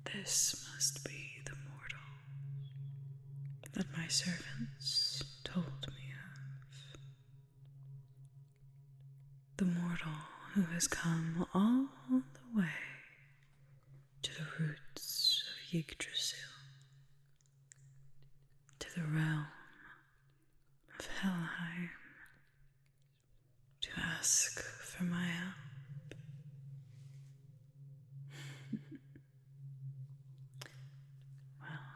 This must be the mortal that my servants told me of. The mortal who has come all the way to the roots of Yggdrasil, to the realm of Helheim, to ask for my help. Well,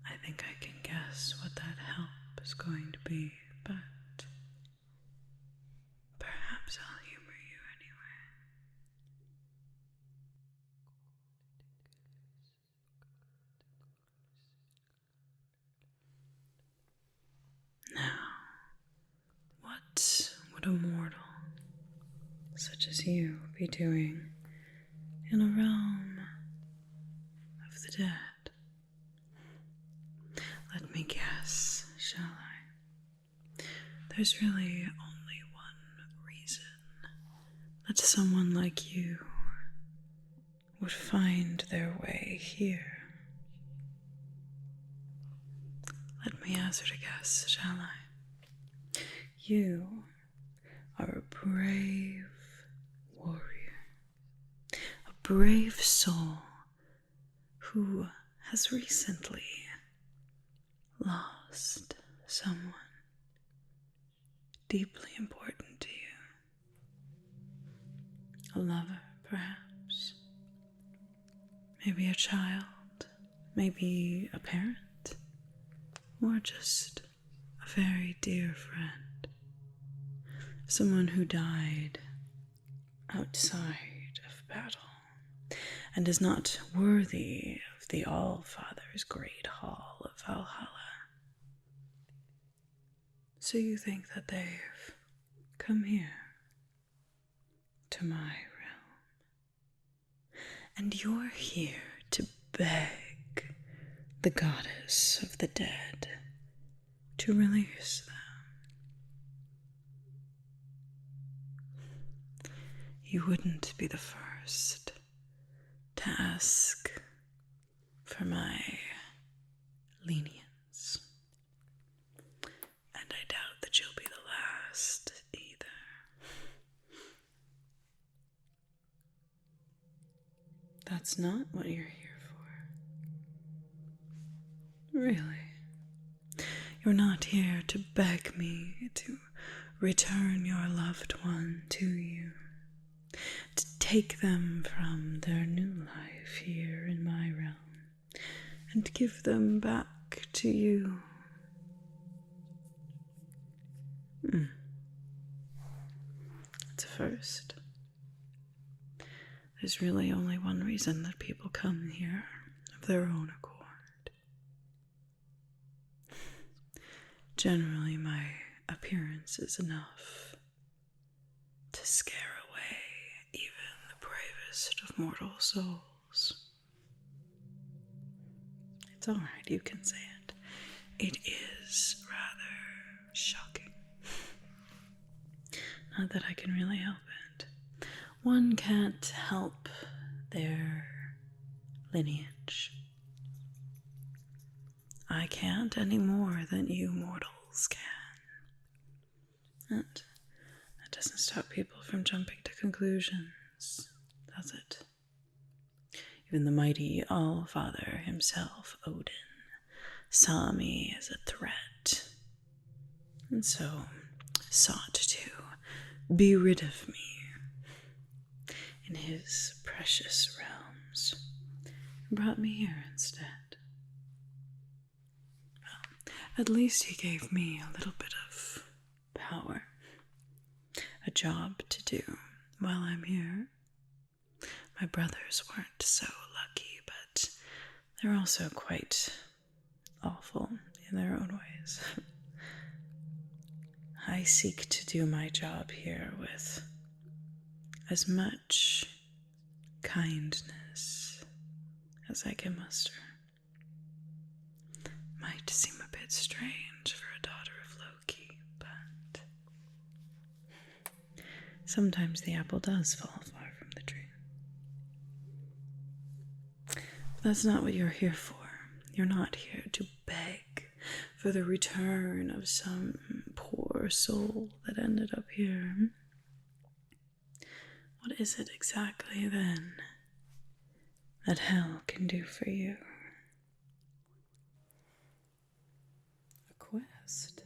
I think I can guess what that help is going to be, but perhaps I'll humor you anyway. Now, what would a mortal such as you be doing in a realm of the dead? Let me guess, shall I? There's really only one reason that someone like you would find their way here. Let me hazard a guess, shall I? You are a brave warrior, a brave soul who has recently lost someone deeply important to you. A lover, perhaps. Maybe a child. Maybe a parent. Or just a very dear friend. Someone who died outside of battle and is not worthy of the All-Father's great hall of Valhalla. So you think that they've come here to my realm, and you're here to beg the goddess of the dead to release them. You wouldn't be the first to ask for my lenience, and I doubt that you'll be the last either. That's not what you're here for. Really? You're not here to beg me to return your loved one to you, to take them from their new life here in my realm and give them back to you. It's a first. There's really only one reason that people come here of their own accord. Generally, my appearance is enough to scare away even the bravest of mortal souls. It's all right, you can say it. It is rather shocking. Not that I can really help it. One can't help their lineage. I can't any more than you mortals can. That doesn't stop people from jumping to conclusions, does it? Even the mighty All-Father himself, Odin, saw me as a threat, and so sought to be rid of me in his precious realms, and brought me here instead. At least he gave me a little bit of power, a job to do while I'm here. My brothers weren't so lucky, but they're also quite awful in their own ways. I seek to do my job here with as much kindness as I can muster. Might seem a bit strange for a daughter of Loki, but sometimes the apple does fall far from the tree. That's not what you're here for. You're not here to beg for the return of some poor soul that ended up here. What is it exactly, then, that hell can do for you? A quest?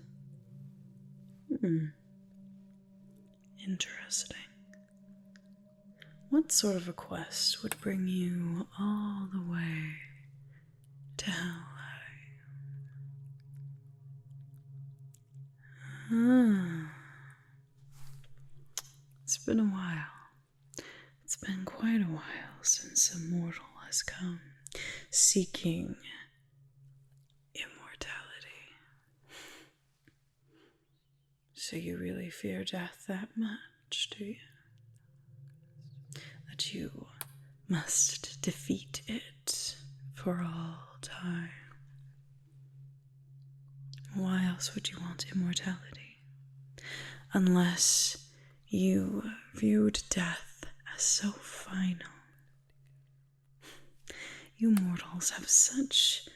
Interesting. What sort of a quest would bring you all the way to Helheim? It's been a while. It's been quite a while since a mortal has come seeking immortality. So you really fear death that much, do you? That you must defeat it for all time. Why else would you want immortality? Unless you viewed death as so final. You mortals have such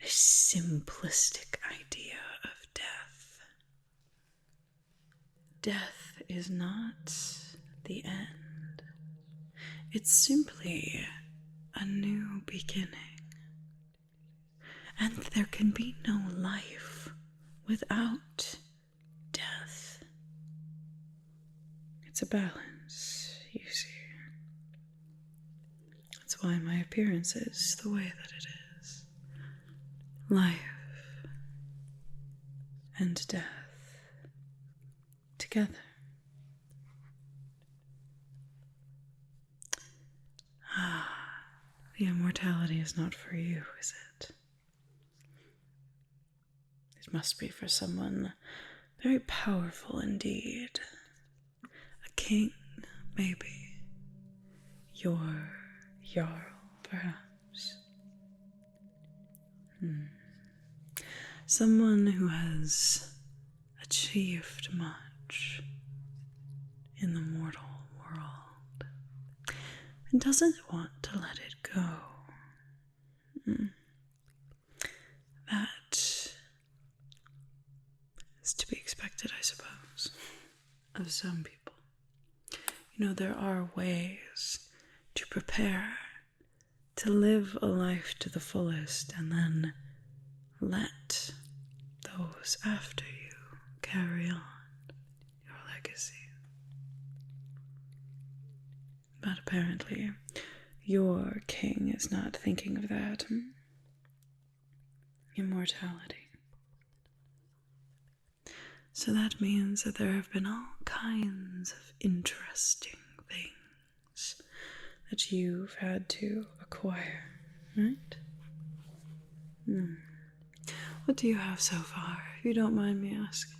a simplistic idea of death. Death is not the end. It's simply a new beginning. And there can be no life without death. It's a balance, you see. That's why my appearance is the way that it is. Life and death together. The immortality is not for you, is it? It must be for someone very powerful indeed. A king, maybe. Your Jarl, perhaps. Someone who has achieved much in the mortal world and doesn't want to let it go. That is to be expected, I suppose, of some people. You know, there are ways to prepare to live a life to the fullest and then let those after you carry on your legacy. But apparently, your king is not thinking of that. Immortality. So that means that there have been all kinds of interesting things that you've had to acquire, right? What do you have so far, if you don't mind me asking?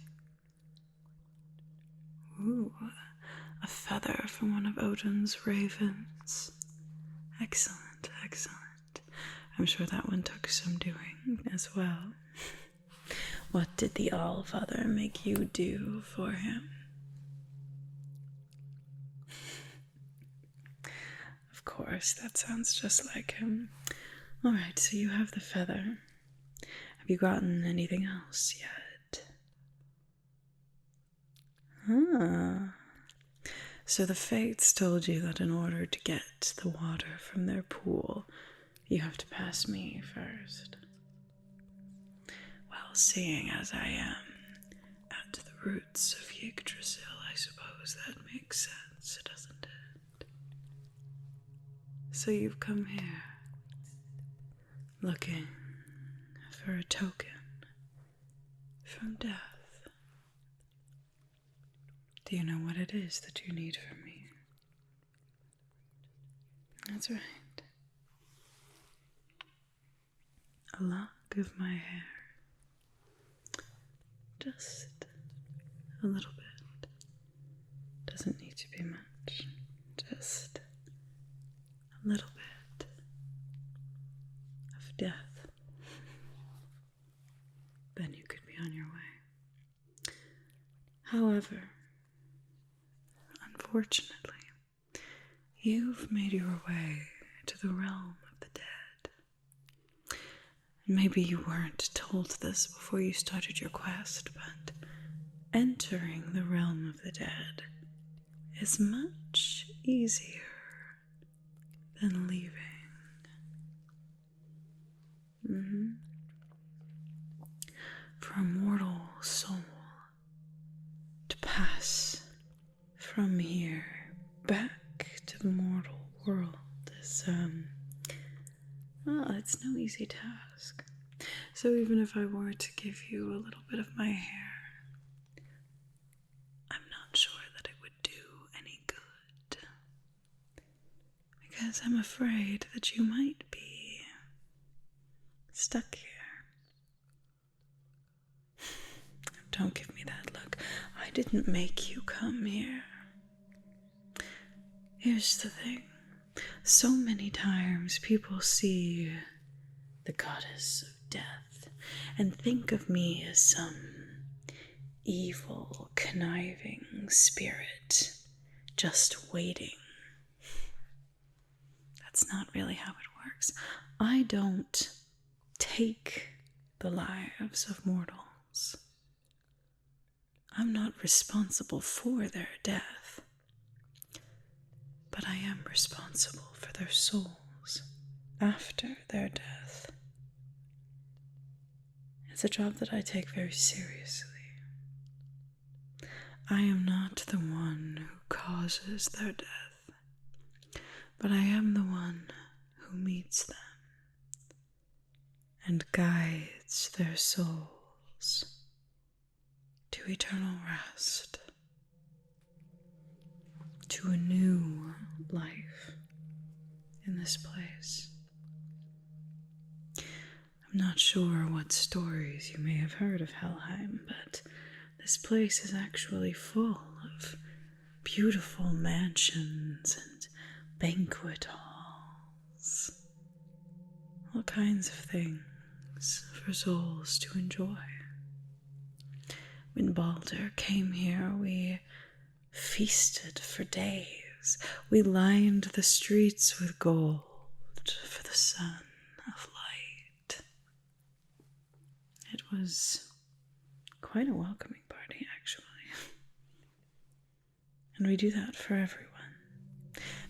Ooh, a feather from one of Odin's ravens. Excellent, excellent. I'm sure that one took some doing as well. What did the Allfather make you do for him? Of course, that sounds just like him. Alright, so you have the feather. Have you gotten anything else yet? So the fates told you that in order to get the water from their pool, you have to pass me first. Well, seeing as I am at the roots of Yggdrasil, I suppose that makes sense, doesn't it? So you've come here, looking for a token from death. Do you know what it is that you need from me? That's right. A lock of my hair. Just a little bit. Doesn't need to be much. Just a little bit of death. Then you could be on your way. However, unfortunately, you've made your way to the realm of the dead. Maybe you weren't told this before you started your quest, but entering the realm of the dead is much easier than leaving. For a mortal soul to pass from here back to the mortal world is, well, it's no easy task. So even if I were to give you a little bit of my hair, I'm not sure that it would do any good. Because I'm afraid that you might be stuck here. Don't give me that look. I didn't make you come here. Here's the thing. So many times people see the goddess of death and think of me as some evil, conniving spirit just waiting. That's not really how it works. I don't take the lives of mortals. I'm not responsible for their death, but I am responsible for their souls after their death. It's a job that I take very seriously. I am not the one who causes their death, but I am the one who meets them and guides their souls to eternal rest, to a new life in this place. I'm not sure what stories you may have heard of Helheim, but this place is actually full of beautiful mansions and banquet halls. All kinds of things for souls to enjoy. When Balder came here, we feasted for days. We lined the streets with gold for the sun of light. It was quite a welcoming party, actually. And we do that for everyone.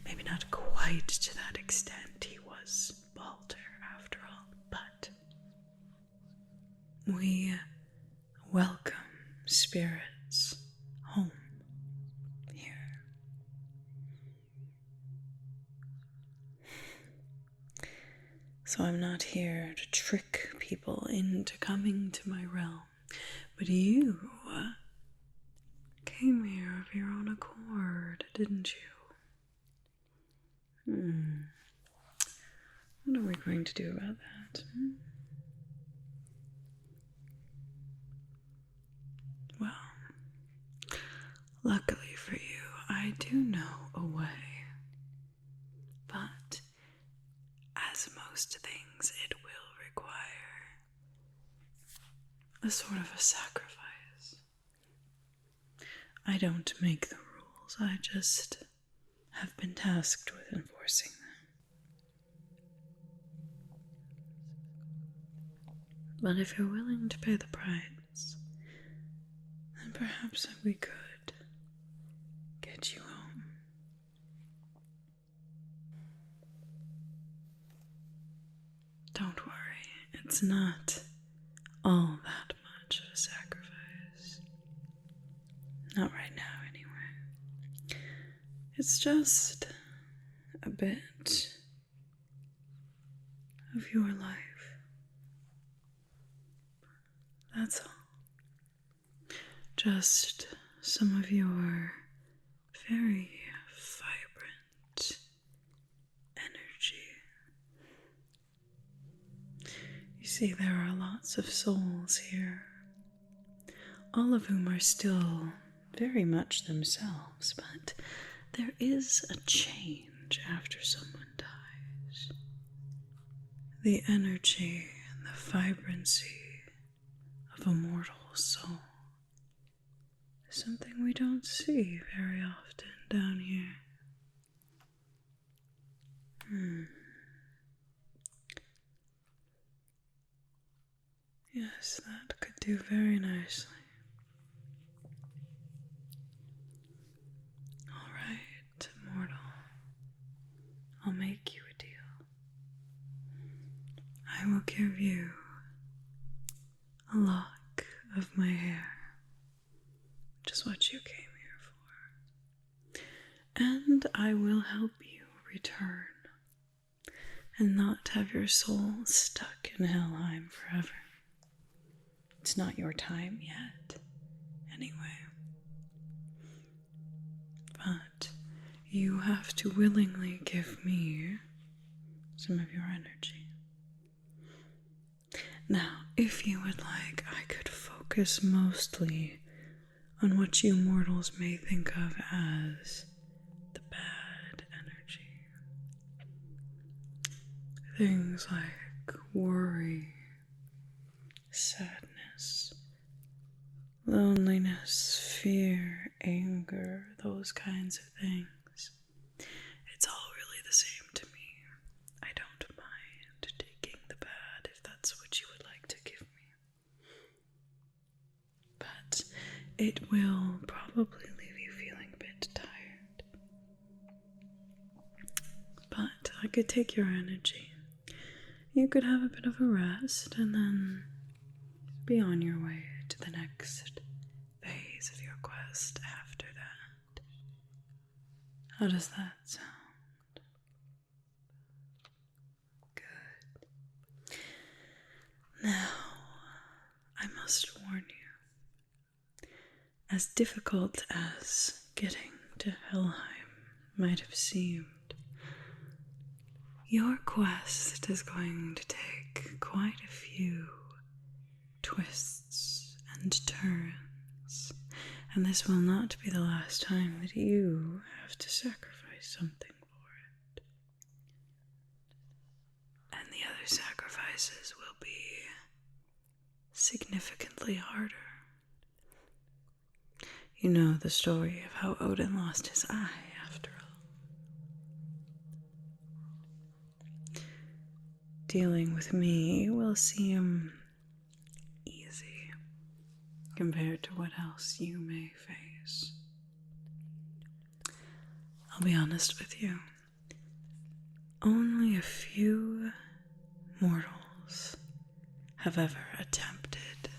Maybe not quite to that extent. He was Balder, after all, but we welcome spirits home here. So I'm not here to trick people into coming to my realm, but you came here of your own accord, didn't you? What are we going to do about that? Well, luckily for you, I do know a way. But, as most things, it will require a sort of a sacrifice. I don't make the rules, I just have been tasked with enforcing them. But if you're willing to pay the price, then perhaps we could get you home. Don't worry, it's not all that much of a sacrifice. Not right now, anyway. It's just a bit of your life. That's all. Just some of your very vibrant energy. You see, there are lots of souls here, all of whom are still very much themselves, but there is a change after someone dies. The energy and the vibrancy of a mortal soul is something we don't see very often down here. Yes, that could do very nicely. All right, mortal. I'll make you a deal. I will give you a lock of my hair, which is what you came here for. And I will help you return and not have your soul stuck in Helheim forever. It's not your time yet, anyway. But you have to willingly give me some of your energy. Now, if you would like, I could focus mostly on what you mortals may think of as the bad energy. Things like worry, sadness, loneliness, fear, anger, those kinds of things. It's all really the same to me. I don't mind taking the bad if that's what you would like to give me. But it will probably leave you feeling a bit tired. But I could take your energy. You could have a bit of a rest and then be on your way to the next phase of your quest after that. How does that sound? Good. Now, I must warn you, as difficult as getting to Helheim might have seemed, your quest is going to take quite a few twists and turns, and this will not be the last time that you have to sacrifice something for it. And the other sacrifices will be significantly harder. You know the story of how Odin lost his eye, after all. Dealing with me will seem easy compared to what else you may face. I'll be honest with you. Only a few mortals have ever attempted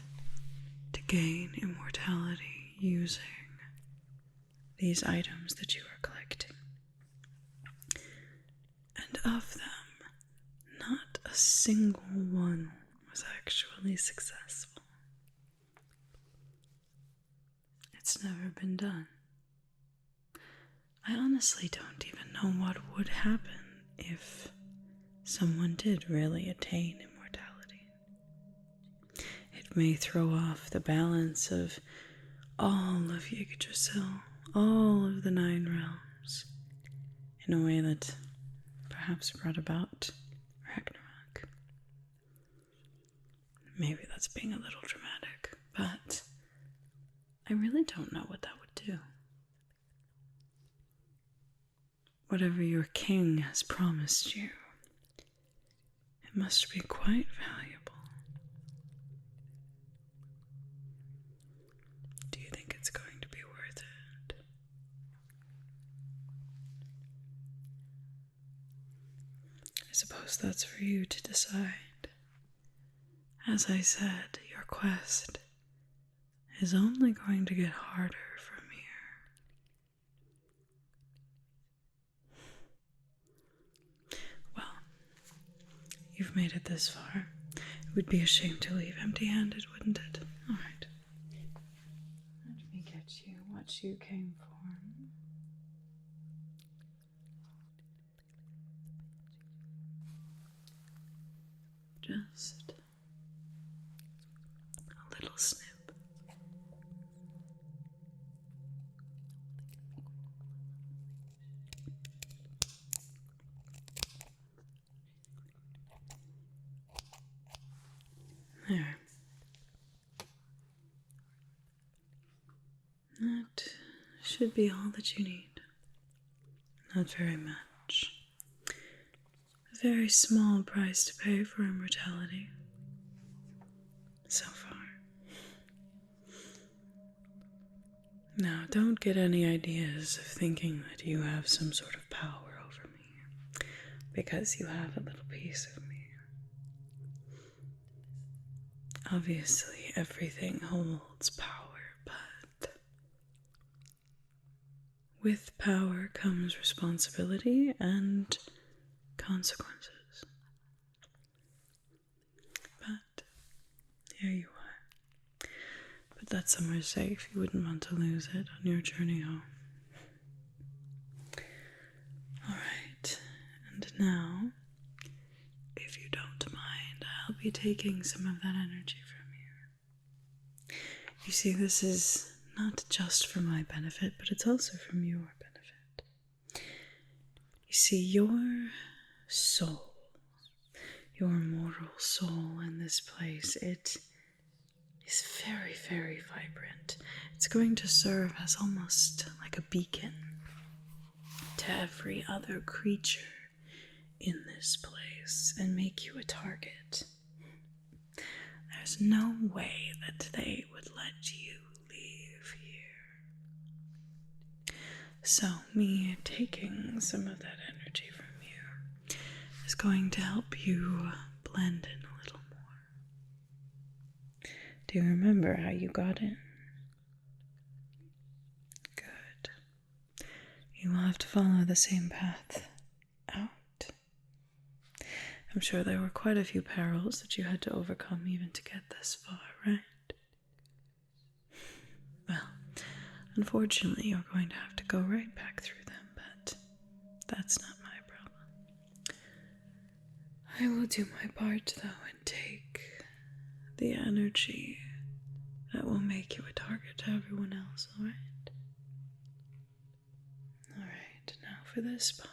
to gain immortality using these items that you are collecting. And of them, not a single one was actually successful. It's never been done. I honestly don't even know what would happen if someone did really attain immortality. It may throw off the balance of all of Yggdrasil, all of the 9 realms, in a way that perhaps brought about Ragnarok. Maybe that's being a little dramatic, but I really don't know what that would do. Whatever your king has promised you, it must be quite valuable. Do you think it's going to be worth it? I suppose that's for you to decide. As I said, your quest is only going to get harder from here. Well, you've made it this far. It would be a shame to leave empty-handed, wouldn't it? All right. Let me get you what you came for. Just a little snip. There. That should be all that you need. Not very much. A very small price to pay for immortality. so far. Now, don't get any ideas of thinking that you have some sort of power over me, because you have a little piece of me. Obviously, everything holds power, but with power comes responsibility and consequences. But here you are. But that's somewhere safe. You wouldn't want to lose it on your journey home. Alright, and now, if you don't mind, I'll be taking some of that energy from you. You see, this is not just for my benefit, but it's also from your benefit. You see, your soul, your mortal soul in this place, it is very, very vibrant. It's going to serve as almost like a beacon to every other creature in this place and make you a target. There's no way that they would let you leave here. So me taking some of that energy from you is going to help you blend in a little more. Do you remember how you got in? Good. You will have to follow the same path out. I'm sure there were quite a few perils that you had to overcome even to get this far, right? Well, unfortunately, you're going to have to go right back through them, but that's not my problem. I will do my part, though, and take the energy that will make you a target to everyone else, alright? Alright, now for this part.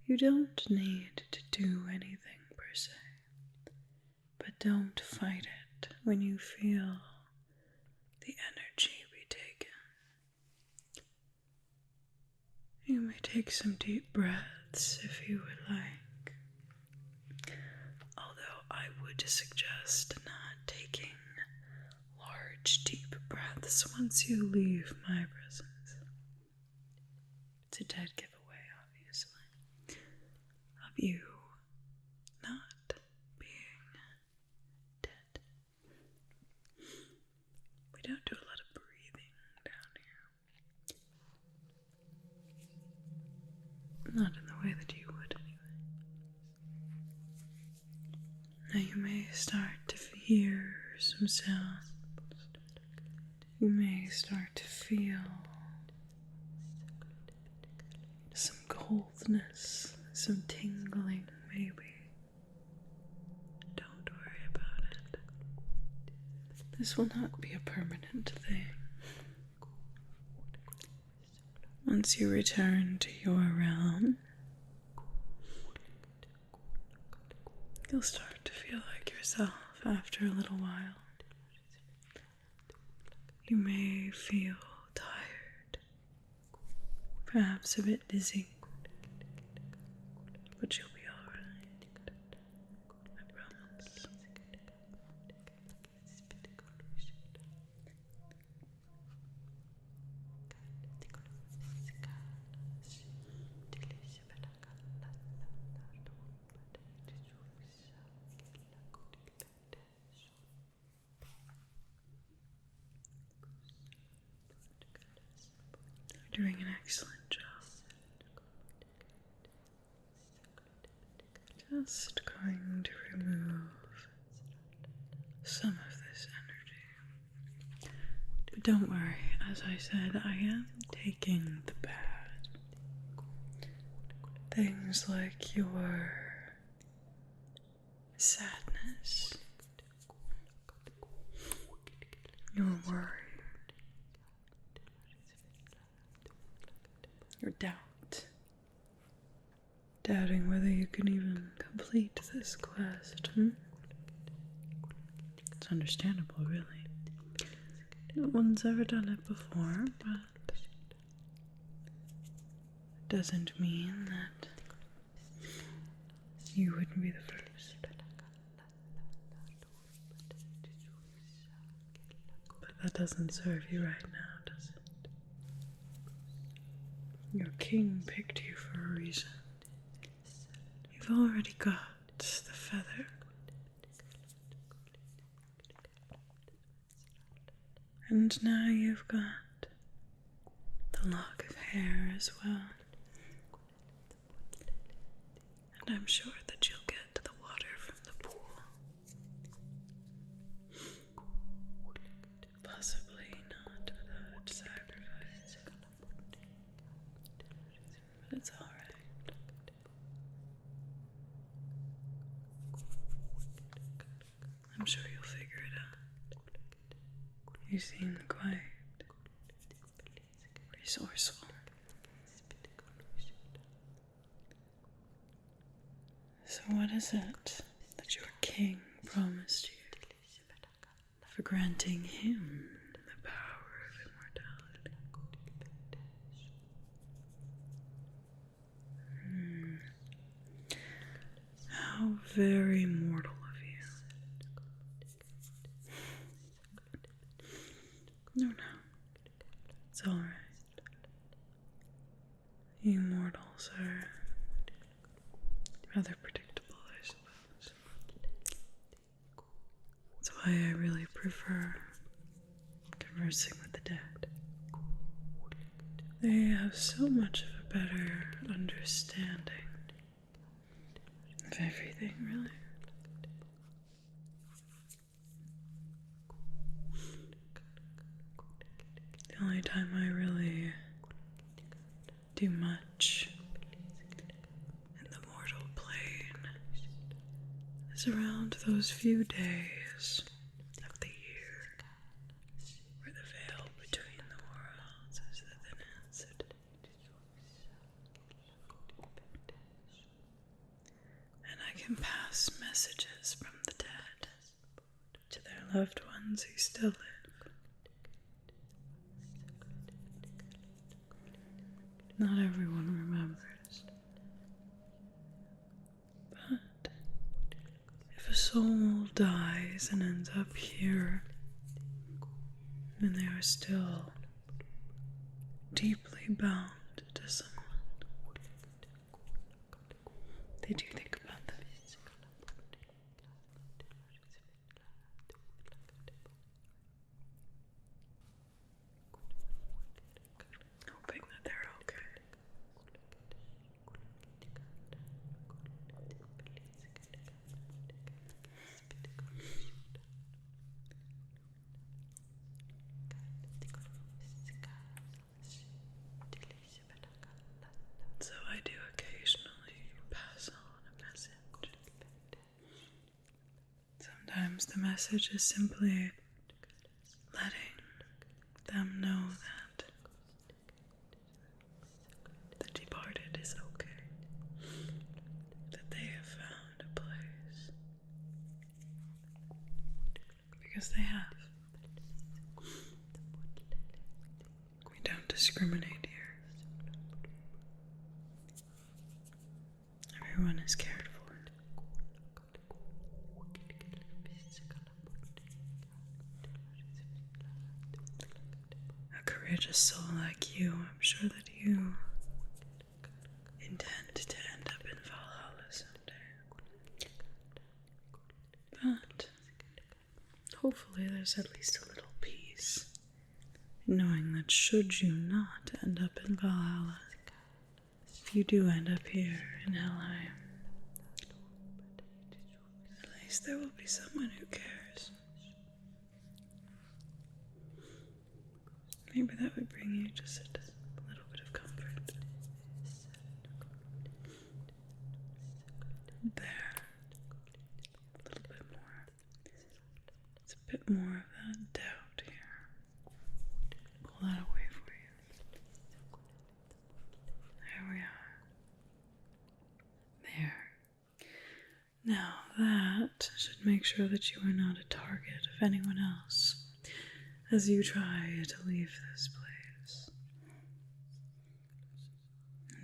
You don't need to do anything per se, but don't fight it when you feel the energy be taken. You may take some deep breaths if you would like, although I would suggest not taking large deep breaths once you leave my presence. It's a dead giveaway, obviously, of you not being dead. We don't do a lot of breathing down here. Not in the way that you would, anyway. Now you may start to hear some sounds. You may start to feel some coldness, some tingling, maybe. Don't worry about it. This will not be a permanent thing. Once you return to your realm, you'll start to feel like yourself after a little while. You may feel tired, perhaps a bit dizzy, but you'll be alright. I promise. You're doing an excellent job. Just going to remove some of this energy. But don't worry, as I said, I am taking the bad. Things like your sadness, your worry, your doubt. Doubting whether you can even complete this quest, It's understandable, really. No one's ever done it before, but it doesn't mean that you wouldn't be the first. that doesn't serve you right now, does it? Your king picked you for a reason. You've already got the feather. And now you've got the lock of hair as well. And I'm sure that you'll get the water from the pool. Possibly not without sacrifice. But it's alright. I'm sure you'll figure it out. You seem quite resourceful. So what is it that your king promised you for granting him the power of immortality? How very mortal of you. No. It's alright. You mortals are rather predictable, I suppose. That's why I really prefer conversing with the dead. They have so much of a better understanding of everything, really. The only time I really do much in the mortal plane is around those few days of the year where the veil between the worlds is the thinnest. And I can pass messages from the dead to their loved ones who still live. Not everyone remembers. But if a soul dies and ends up here, then they are still deeply bound to someone. They do think about that. Hoping that they're okay. So I do occasionally pass on a message. Sometimes the message is simply letting them know that the departed is okay, that they have found a place. Because they have. We don't discriminate here. Everyone is cared for. A courageous soul like you, I'm sure that you intend to end up in Valhalla someday. But hopefully there's at least a little peace in knowing that should you not end up in Valhalla, if you do end up here in Helheim, at least there will be someone who cares. Maybe that would bring you just a little bit of comfort. There. A little bit more. It's a bit more of that doubt here. Pull that away for you. There we are. There. Now that should make sure that you are not a target of anyone else as you try to leave this place.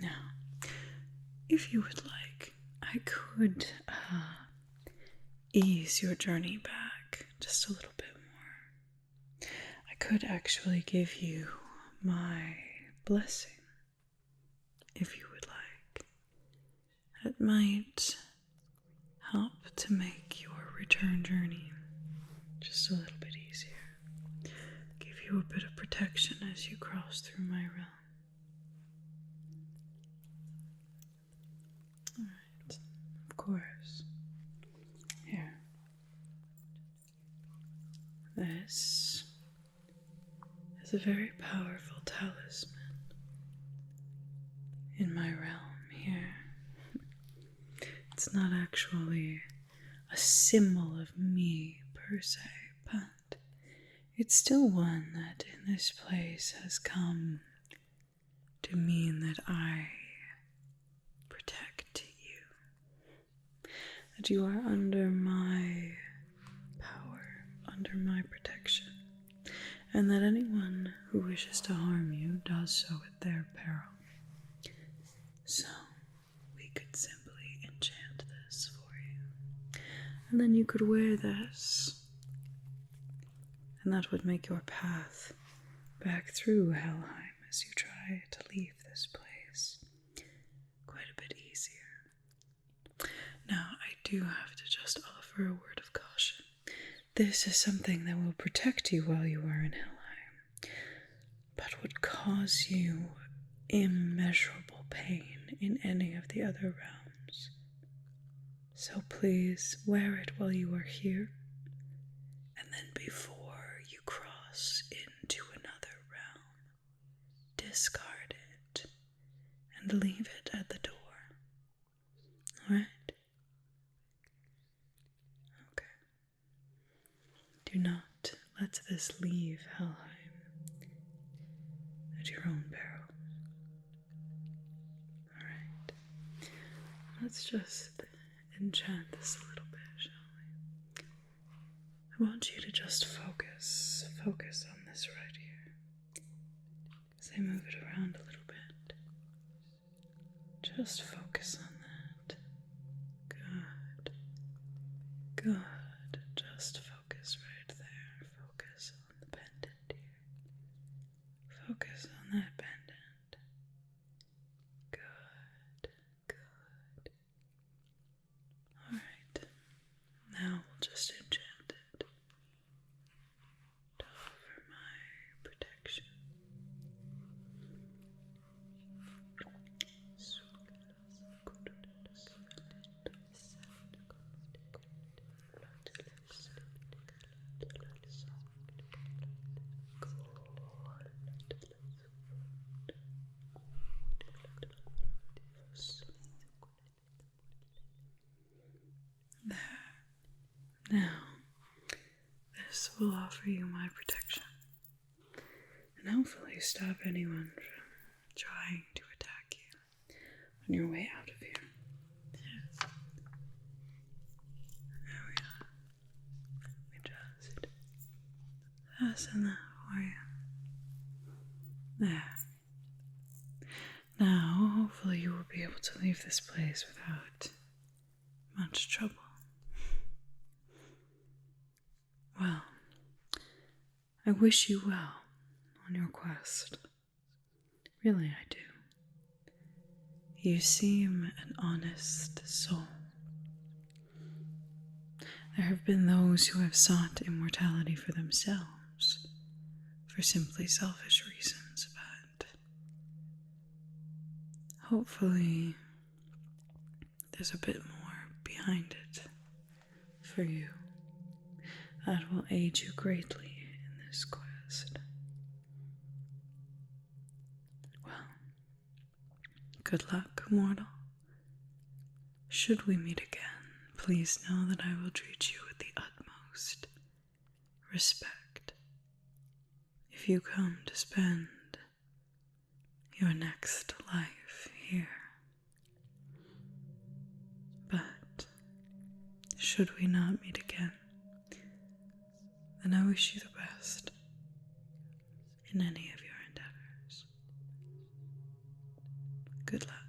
Now, if you would like, I could ease your journey back just a little bit more. I could actually give you my blessing, if you would like. It might help to make your return journey just a little bit easier. Give you a bit of protection as you cross through my realm. Alright, of course. Here. This is a very powerful talisman in my realm here. It's not actually a symbol of me per se, but it's still one that in this place has come to mean that I protect you. That you are under my power, under my protection, and that anyone who wishes to harm you does so at their peril. So, we could simply enchant this for you, and then you could wear this, and that would make your path back through Helheim as you try to leave this place quite a bit easier. Now, I do have to just offer a word of caution. This is something that will protect you while you are in Helheim, but would cause you immeasurable pain in any of the other realms. So please wear it while you are here, and then before you cross into another realm, discard it and leave it at the door. Alright? Okay. Do not let this leave Helheim at your own peril. Alright. Let's just enchant this a little bit, shall we? I want you to just focus on this right here. As I move it around a little bit. Just focus on that. Good. Good. Just focus right there. Focus on the pendant here. Focus on that pendant. Good. Good. Alright. Now we'll just enchant it to offer my protection. There. Now, this will offer you my protection, and hopefully stop anyone from trying to attack you on your way out of here. Yes. There we are. Let me just fasten that for you. There. Now, hopefully you will be able to leave this place without much trouble. Well, I wish you well on your quest. Really, I do. You seem an honest soul. There have been those who have sought immortality for themselves, for simply selfish reasons, but hopefully there's a bit more behind it for you that will aid you greatly in this quest. Well, good luck, mortal. Should we meet again, please know that I will treat you with the utmost respect. If you come to spend your next life here. But should we not meet again, then I wish you the best in any of your endeavors. Good luck.